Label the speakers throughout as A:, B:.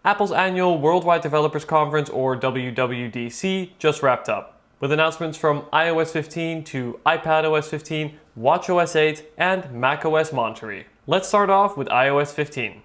A: Apple's annual Worldwide Developers Conference, or WWDC, just wrapped up, with announcements from iOS 15 to iPadOS 15, WatchOS 8, and macOS Monterey. Let's start off with iOS 15.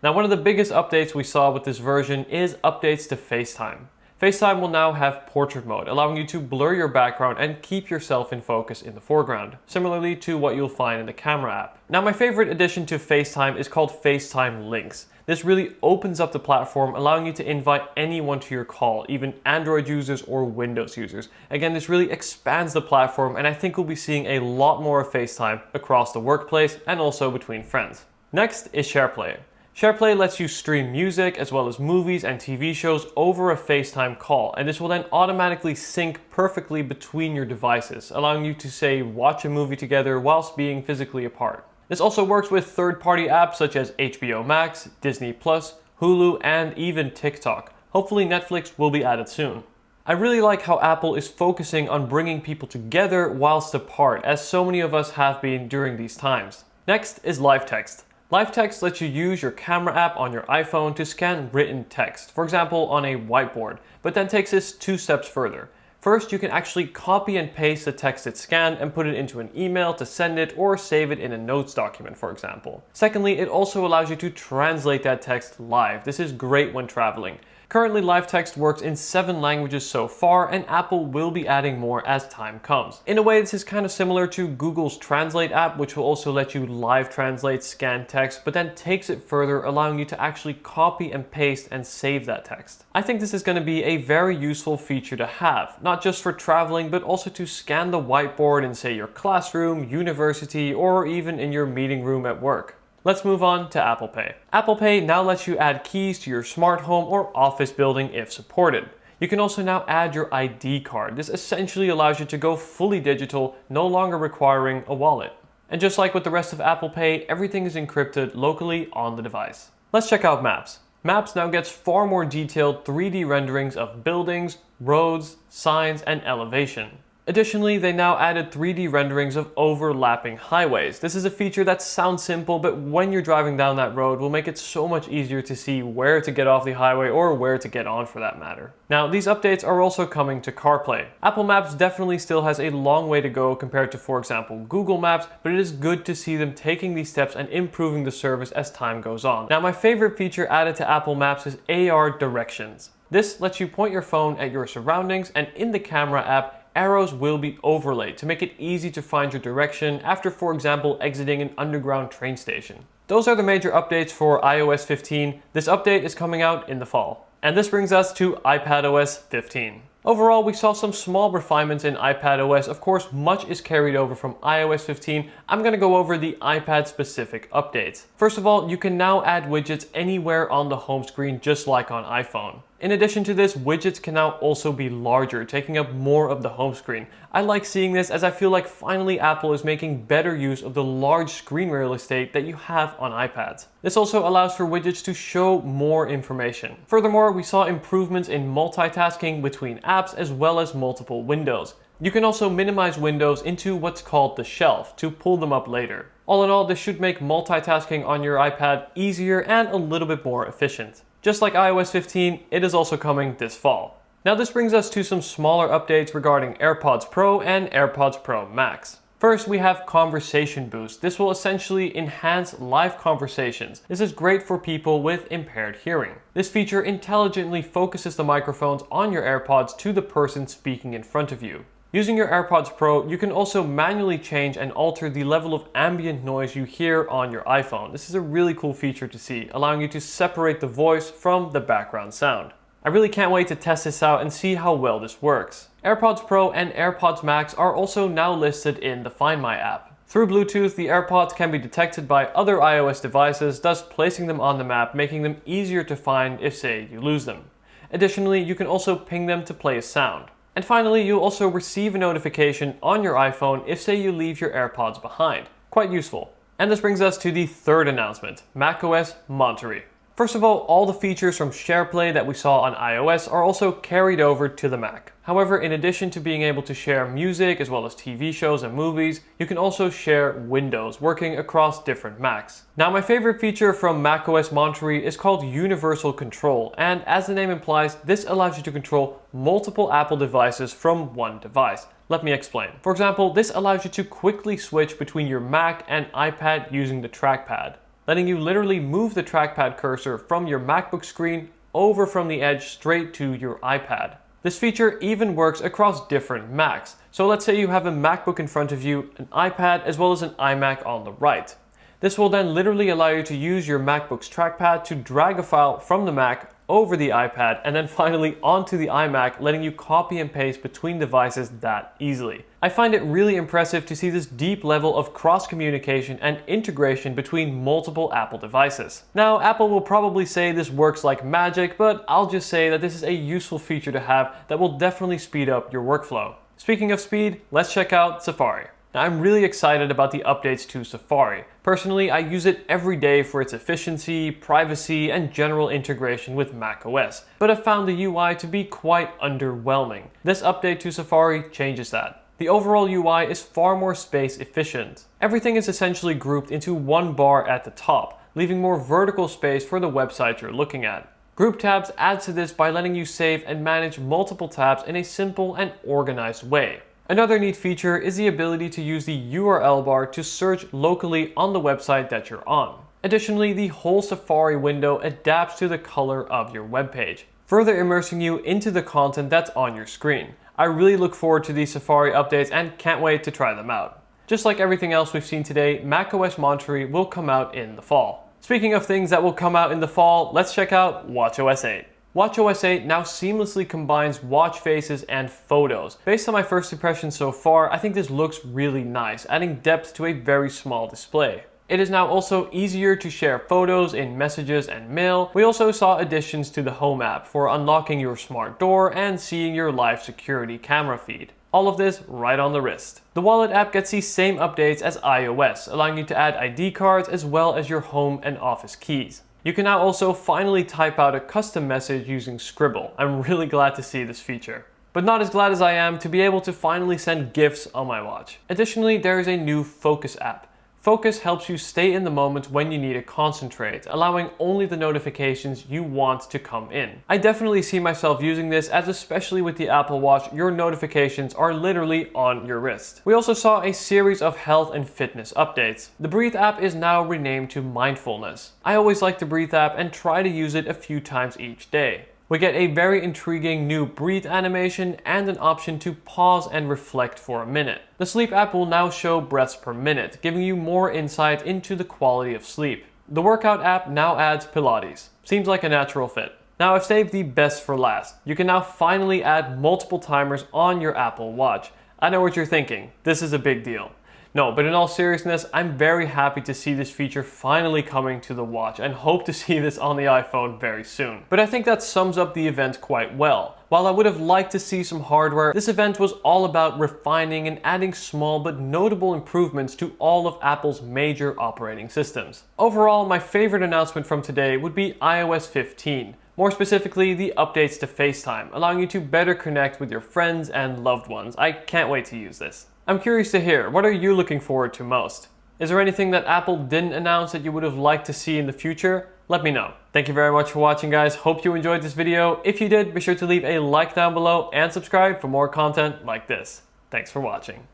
A: Now, one of the biggest updates we saw with this version is updates to FaceTime. FaceTime will now have portrait mode, allowing you to blur your background and keep yourself in focus in the foreground, similarly to what you'll find in the camera app. Now, my favorite addition to FaceTime is called FaceTime Links. This really opens up the platform, allowing you to invite anyone to your call, even Android users or Windows users. Again, this really expands the platform, and I think we'll be seeing a lot more of FaceTime across the workplace and also between friends. Next is SharePlay. SharePlay lets you stream music as well as movies and TV shows over a FaceTime call, and this will then automatically sync perfectly between your devices, allowing you to, say, watch a movie together whilst being physically apart. This also works with third-party apps such as HBO Max, Disney+, Hulu, and even TikTok. Hopefully Netflix will be added soon. I really like how Apple is focusing on bringing people together whilst apart, as so many of us have been during these times. Next is Live Text. Live Text lets you use your camera app on your iPhone to scan written text, for example on a whiteboard, but then takes this 2 steps further. First, you can actually copy and paste the text it's scanned and put it into an email to send it or save it in a notes document, for example. Secondly, it also allows you to translate that text live. This is great when traveling. Currently, Live Text works in 7 languages so far, and Apple will be adding more as time comes. In a way, this is kind of similar to Google's Translate app, which will also let you live translate scanned text, but then takes it further, allowing you to actually copy and paste and save that text. I think this is going to be a very useful feature to have, not just for traveling, but also to scan the whiteboard in, say, your classroom, university, or even in your meeting room at work. Let's move on to Apple Pay. Apple Pay now lets you add keys to your smart home or office building if supported. You can also now add your ID card. This essentially allows you to go fully digital, no longer requiring a wallet. And just like with the rest of Apple Pay, everything is encrypted locally on the device. Let's check out Maps. Maps now gets far more detailed 3D renderings of buildings, roads, signs, and elevation. Additionally, they now added 3D renderings of overlapping highways. This is a feature that sounds simple, but when you're driving down that road will make it so much easier to see where to get off the highway or where to get on for that matter. Now, these updates are also coming to CarPlay. Apple Maps definitely still has a long way to go compared to, for example, Google Maps, but it is good to see them taking these steps and improving the service as time goes on. Now, my favorite feature added to Apple Maps is AR directions. This lets you point your phone at your surroundings, and in the camera app, arrows will be overlaid to make it easy to find your direction after, for example, exiting an underground train station. Those are the major updates for iOS 15. This update is coming out in the fall. And this brings us to iPadOS 15. Overall, we saw some small refinements in iPadOS. Of course, much is carried over from iOS 15. I'm going to go over the iPad-specific updates. First of all, you can now add widgets anywhere on the home screen, just like on iPhone. In addition to this, widgets can now also be larger, taking up more of the home screen. I like seeing this as I feel like finally Apple is making better use of the large screen real estate that you have on iPads. This also allows for widgets to show more information. Furthermore, we saw improvements in multitasking between apps as well as multiple windows. You can also minimize windows into what's called the shelf to pull them up later. All in all, this should make multitasking on your iPad easier and a little bit more efficient. Just like iOS 15, it is also coming this fall. Now this brings us to some smaller updates regarding AirPods Pro and AirPods Pro Max. First, we have Conversation Boost. This will essentially enhance live conversations. This is great for people with impaired hearing. This feature intelligently focuses the microphones on your AirPods to the person speaking in front of you. Using your AirPods Pro, you can also manually change and alter the level of ambient noise you hear on your iPhone. This is a really cool feature to see, allowing you to separate the voice from the background sound. I really can't wait to test this out and see how well this works. AirPods Pro and AirPods Max are also now listed in the Find My app. Through Bluetooth, the AirPods can be detected by other iOS devices, thus placing them on the map, making them easier to find if, say, you lose them. Additionally, you can also ping them to play a sound. And finally, you'll also receive a notification on your iPhone if, say, you leave your AirPods behind. Quite useful. And this brings us to the third announcement, macOS Monterey. First of all the features from SharePlay that we saw on iOS are also carried over to the Mac. However, in addition to being able to share music as well as TV shows and movies, you can also share windows working across different Macs. Now, my favorite feature from macOS Monterey is called Universal Control, and as the name implies, this allows you to control multiple Apple devices from one device. Let me explain. For example, this allows you to quickly switch between your Mac and iPad using the trackpad, letting you literally move the trackpad cursor from your MacBook screen over from the edge straight to your iPad. This feature even works across different Macs. So let's say you have a MacBook in front of you, an iPad, as well as an iMac on the right. This will then literally allow you to use your MacBook's trackpad to drag a file from the Mac over the iPad and then finally onto the iMac, letting you copy and paste between devices that easily. I find it really impressive to see this deep level of cross-communication and integration between multiple Apple devices. Now, Apple will probably say this works like magic, but I'll just say that this is a useful feature to have that will definitely speed up your workflow. Speaking of speed, let's check out Safari. Now, I'm really excited about the updates to Safari. Personally, I use it every day for its efficiency, privacy, and general integration with macOS, but I've found the UI to be quite underwhelming. This update to Safari changes that. The overall UI is far more space efficient. Everything is essentially grouped into one bar at the top, leaving more vertical space for the website you're looking at. Group tabs adds to this by letting you save and manage multiple tabs in a simple and organized way. Another neat feature is the ability to use the URL bar to search locally on the website that you're on. Additionally, the whole Safari window adapts to the color of your web page, further immersing you into the content that's on your screen. I really look forward to these Safari updates and can't wait to try them out. Just like everything else we've seen today, macOS Monterey will come out in the fall. Speaking of things that will come out in the fall, let's check out WatchOS 8. WatchOS 8 now seamlessly combines watch faces and photos. Based on my first impressions so far, I think this looks really nice, adding depth to a very small display. It is now also easier to share photos in messages and mail. We also saw additions to the Home app for unlocking your smart door and seeing your live security camera feed. All of this right on the wrist. The Wallet app gets these same updates as iOS, allowing you to add ID cards as well as your home and office keys. You can now also finally type out a custom message using Scribble. I'm really glad to see this feature. But not as glad as I am to be able to finally send GIFs on my watch. Additionally, there is a new Focus app. Focus helps you stay in the moment when you need to concentrate, allowing only the notifications you want to come in. I definitely see myself using this, as especially with the Apple Watch, your notifications are literally on your wrist. We also saw a series of health and fitness updates. The Breathe app is now renamed to Mindfulness. I always like the Breathe app and try to use it a few times each day. We get a very intriguing new breathe animation and an option to pause and reflect for a minute. The Sleep app will now show breaths per minute, giving you more insight into the quality of sleep. The Workout app now adds Pilates. Seems like a natural fit. Now, I've saved the best for last. You can now finally add multiple timers on your Apple Watch. I know what you're thinking. This is a big deal. No, but in all seriousness, I'm very happy to see this feature finally coming to the watch and hope to see this on the iPhone very soon. But I think that sums up the event quite well. While I would have liked to see some hardware, this event was all about refining and adding small but notable improvements to all of Apple's major operating systems. Overall, my favorite announcement from today would be iOS 15. More specifically, the updates to FaceTime, allowing you to better connect with your friends and loved ones. I can't wait to use this. I'm curious to hear, what are you looking forward to most? Is there anything that Apple didn't announce that you would have liked to see in the future? Let me know. Thank you very much for watching, guys. Hope you enjoyed this video. If you did, be sure to leave a like down below and subscribe for more content like this. Thanks for watching.